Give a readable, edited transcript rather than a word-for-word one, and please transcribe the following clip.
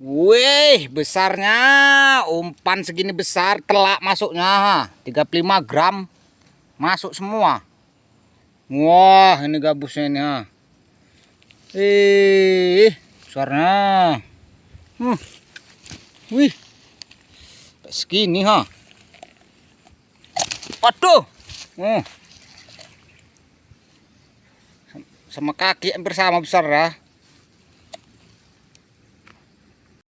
Wih, besarnya umpan segini besar, telak masuknya 35 gram masuk semua. Wah, ini gabusnya ini ha. Besarnya. Wih, segini ha. Waduh. Sama kaki hampir sama besar ya.